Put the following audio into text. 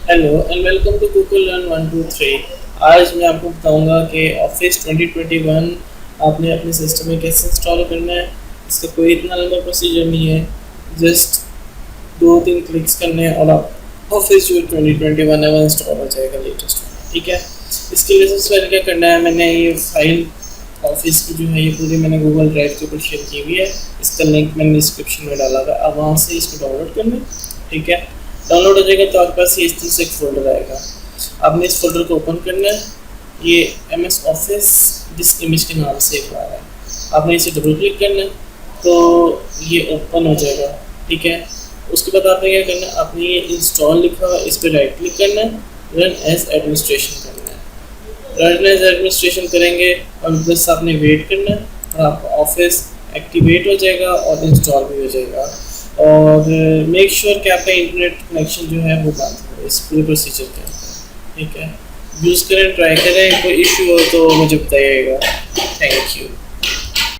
Hello and welcome to cocolearn 123। आज मैं आपको बताऊंगा कि ऑफिस 2021 आपने अपने सिस्टम में कैसे इंस्टॉल करना है। इसका कोई इतना लंबा प्रोसीजर नहीं है, जस्ट 2-3 क्लिक्स करने हैं और आप ऑफिस जो 2021 है वो इंस्टॉल हो जाएगा लेटेस्ट में। ठीक है, इसके लिए सबसे पहले क्या करना है, मैंने ये फाइल ऑफिस की जो है ये पूरी मैंने गूगल ड्राइव के ऊपर शेयर की हुई है। इसका लिंक मैंने डिस्क्रिप्शन में डाला हुआ है, आप वहाँ से इसको डाउनलोड करना है। ठीक है, डाउनलोड हो जाएगा तो आपके पास ये इस तरह से एक फोल्डर आएगा। आपने इस फोल्डर को ओपन करना है। ये MS ऑफिस जिस इमेज के नाम से एक आ रहा है, आपने इसे डबल क्लिक करना है तो ये ओपन हो जाएगा। ठीक है, उसके बाद आपने क्या करना है, आपने ये इंस्टॉल लिखा हुआ है इस पर राइट क्लिक करना है, रन एज एडमिनिस्ट्रेशन करना है। रन एज एडमिनिस्ट्रेशन करेंगे और बस आपने वेट करना है और आपका ऑफिस एक्टिवेट हो जाएगा और इंस्टॉल भी हो जाएगा। और मेक श्योर कि आपका इंटरनेट कनेक्शन जो है वो बंद हो इस पूरे प्रोसीजर के अंदर। ठीक है, यूज़ करें, ट्राई करें, कोई इशू हो तो मुझे बताइएगा। Thank you.